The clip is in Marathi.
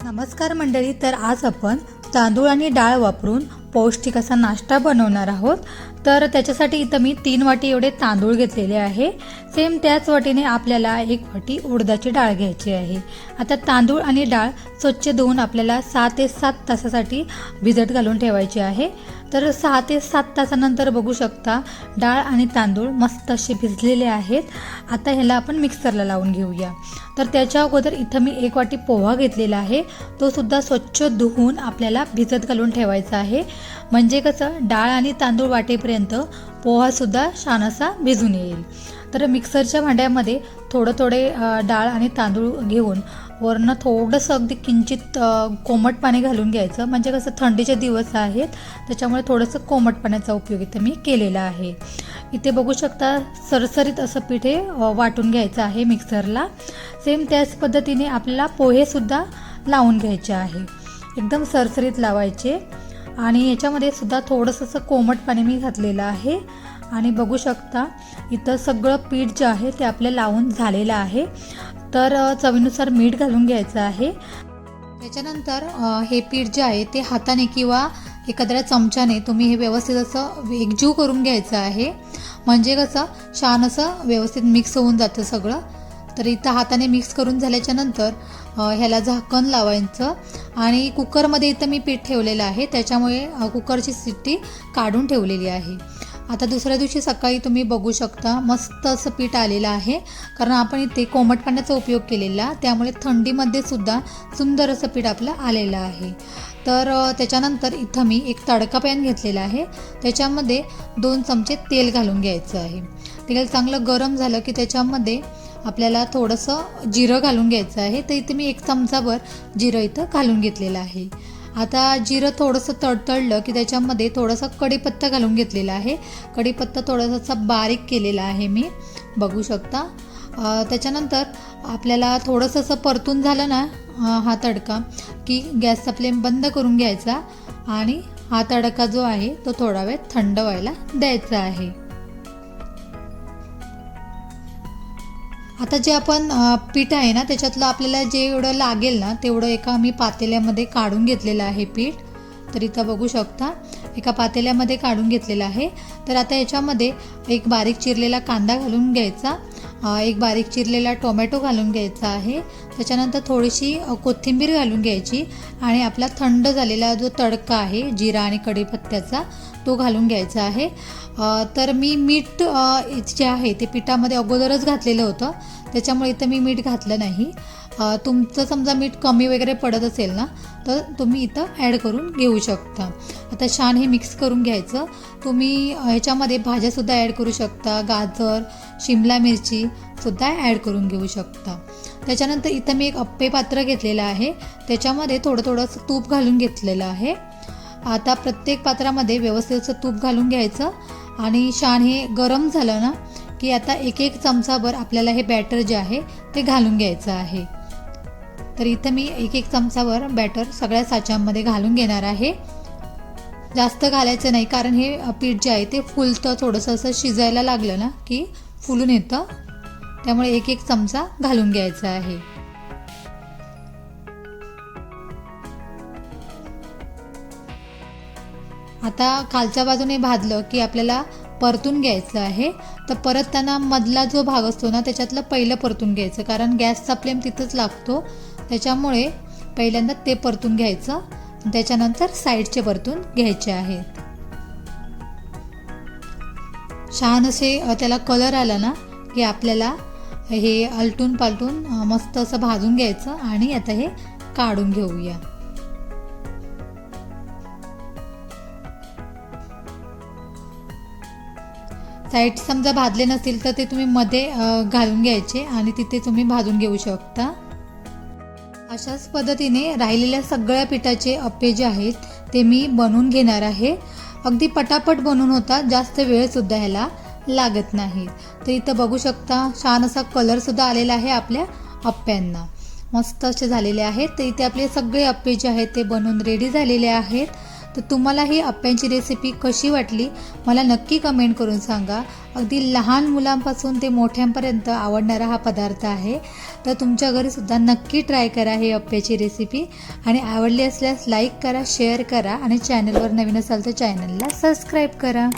नमस्कार मंडळी, तर आज आपण तांदूळ आणि डाळ वापरून पौष्टिक असा नाश्ता बनवणार आहोत। तर त्याच्यासाठी इथं मी 3 वाटी एवढे तांदूळ घेतलेले आहे। सेम त्याच वाटीने आपल्याला 1 वाटी उडदाची डाळ घ्यायची आहे। आता तांदूळ आणि डाळ स्वच्छ धुवून आपल्याला 6 ते 7 तासासाठी भिजत घालून ठेवायची आहे। तर 6 ते 7 तासानंतर बघू शकता डाळ आणि तांदूळ मस्त असे भिजलेले आहेत। आता ह्याला आपण मिक्सरला लावून घेऊया। तर त्याच्या अगोदर इथं मी 1 वाटी पोहा घेतलेला आहे, तो सुद्धा स्वच्छ धुवून आपल्याला भिजत घालून ठेवायचा आहे। म्हणजे कसं डाळ आणि तांदूळ वाटेपर्यंत पोहा सुद्धा छान असा भिजून येईल। तर मिक्सरच्या भांड्यामध्ये थोडे डाळ आणि तांदूळ घेऊन वरनं थोडंसं अगदी किंचित कोमट पाणी घालून घ्यायचं। म्हणजे कसं थंडीचे दिवस आहेत त्याच्यामुळे थोडंसं कोमट पाण्याचा उपयोग इथे मी केलेला आहे। इथे बघू शकता सरसरीत असं पीठ हे वाटून घ्यायचं आहे मिक्सरला। सेम त्याच पद्धतीने आपल्याला पोहे सुद्धा लावून घ्यायचे आहे, एकदम सरसरीत लावायचे। आणि याच्यामध्ये सुद्धा थोडंसं असं कोमट पाणी मी घातलेलं आहे। आणि बघू शकता इथं सगळं पीठ जे आहे ते आपलं लावून झालेलं आहे। तर चवीनुसार मीठ घालून घ्यायचं आहे। त्याच्यानंतर हे पीठ जे आहे ते हाताने किंवा एखाद्या चमच्याने तुम्ही हे व्यवस्थित असं एकजीव करून घ्यायचं आहे। म्हणजे कसं छान असं व्यवस्थित मिक्स होऊन जातं सगळं। तर इथं हाताने मिक्स करून झाल्याच्या नंतर ह्याला झाकण लावायचं। आणि कुकरमध्ये इथं मी पीठ ठेवलेलं आहे, त्याच्यामुळे कुकरची शिट्टी काढून ठेवलेली आहे। आता दुसऱ्या दिवशी सकाळी तुम्ही बघू शकता मस्त असं पीठ आलेलं आहे, कारण आपण इथे कोमट पाण्याचा उपयोग केलेला, त्यामुळे थंडीमध्ये सुद्धा सुंदर असं पीठ आपलं आलेलं आहे। तर त्याच्यानंतर इथं मी एक तडका पॅन घेतलेला आहे, त्याच्यामध्ये 2 चमचे तेल घालून घ्यायचं आहे। तेल चांगलं गरम झालं की त्याच्यामध्ये आपल्याला थोडंसं जिरं घालून घ्यायचं आहे। तर इथे मी 1 चमचाभर जिरं इथं घालून घेतलेलं आहे। आता जिरं थोडंसं तडतडलं की त्याच्यामध्ये थोडासा कढीपत्ता घालून घेतलेला आहे। कढीपत्ता थोडासा बारीक केलेला आहे मी, बघू शकता। त्याच्यानंतर आपल्याला थोडंसं असं परतून झालं ना हा तडका की गॅसचा फ्लेम बंद करून घ्यायचा आणि हा तडका जो आहे तो थोडा वेळ थंड व्हायला द्यायचा आहे। आता जे आपण पीठ आहे ना त्याच्यातलं आपल्याला जे एवढं लागेल ना तेवढं एका मी पातेल्यामध्ये काढून घेतलेलं आहे पीठ। तर इथं बघू शकता एका पातेल्यामध्ये काढून घेतलेलं आहे। तर आता याच्यामध्ये एक बारीक चिरलेला कांदा घालून घ्यायचा, एक बारीक चिरलेला टोमॅटो घालून घ्यायचा आहे। त्याच्यानंतर थोडीशी कोथिंबीर घालून घ्यायची आणि आपला थंड झालेला जो तडका आहे जिरा आणि कढीपत्त्याचा तो घालून घ्यायचा आहे। तर मी मीठ जे आहे ते पिठामध्ये अगोदरच घातलेलं होतं, त्याच्यामुळे इथं मी मीठ घातलं नाही। तुमचं समजा मीठ कमी वगैरे पडत असेल ना तर तुम्ही इथं ॲड करून घेऊ शकता। आता छान हे मिक्स करून घ्यायचं। तुम्ही ह्याच्यामध्ये भाज्यासुद्धा ॲड करू शकता, गाजर, शिमला मिरची सुद्धा ॲड करून घेऊ शकता। त्याच्यानंतर इथं मी एक अप्पे पात्र घेतलेलं आहे, त्याच्यामध्ये थोडंसं तूप घालून घेतलेलं आहे। आता प्रत्येक पात्रामध्ये व्यवस्थित असं तूप घालून घ्यायचं आणि छान हे गरम झालं ना की आता 1 चमचाभर आपल्याला हे बॅटर जे आहे ते घालून घ्यायचं आहे। तर इथं मी 1 चमचाभर बॅटर सगळ्या साच्यामध्ये घालून घेणार आहे। जास्त घालायचं नाही, कारण हे पीठ जे आहे ते फुलतं, थोडंसं असं शिजायला लागलं ना की फुलून येतं, त्यामुळे 1 चमचा घालून घ्यायचा आहे। आता खालच्या बाजूने भाजलं की आपल्याला परतून घ्यायचं आहे। तर परतताना मधला जो भाग असतो ना त्याच्यातलं पहिलं परतून घ्यायचं, कारण गॅसचा फ्लेम तिथंच लागतो, त्याच्यामुळे पहिल्यांदा ते परतून घ्यायचं, त्याच्यानंतर साईडचे परतून घ्यायचे आहेत। छान असे त्याला कलर आला ना की आपल्याला हे आलटून पालटून मस्त असं भाजून घ्यायचं आणि आता हे काढून घेऊया। साईड समजा भाजले नसतील तर ते तुम्ही मध्ये घालून घ्यायचे आणि तिथे तुम्ही भाजून घेऊ शकता। अशाच पद्धतीने राहिलेल्या सगळ्या पिठाचे अप्पे जे आहेत ते मी बनवून घेणार आहे। अगदी पटापट बनवून होतात, जास्त वेळसुद्धा ह्याला लागत नाही। तर इथं बघू शकता छान असा कलरसुद्धा आलेला आहे आपल्या अप्प्यांना, मस्त असे झालेले आहेत। तर इथे आपले सगळे अप्पे जे आहेत ते बनवून रेडी झालेले आहेत। तर तुम्हाला ही अप्प्यांची रेसिपी कशी वाटली मला नक्की कमेंट करून सांगा. अगदी लहान मुलांपासून ते मोठ्यांपर्यंत आवडणारा हा पदार्थ आहे. तर तुमच्या घरीसुद्धा नक्की ट्राय करा ही अप्प्याची रेसिपी. आणि आवडली असल्यास लाईक करा, शेअर करा आणि चॅनलवर नवीन असाल तर चॅनलला सबस्क्राईब करा.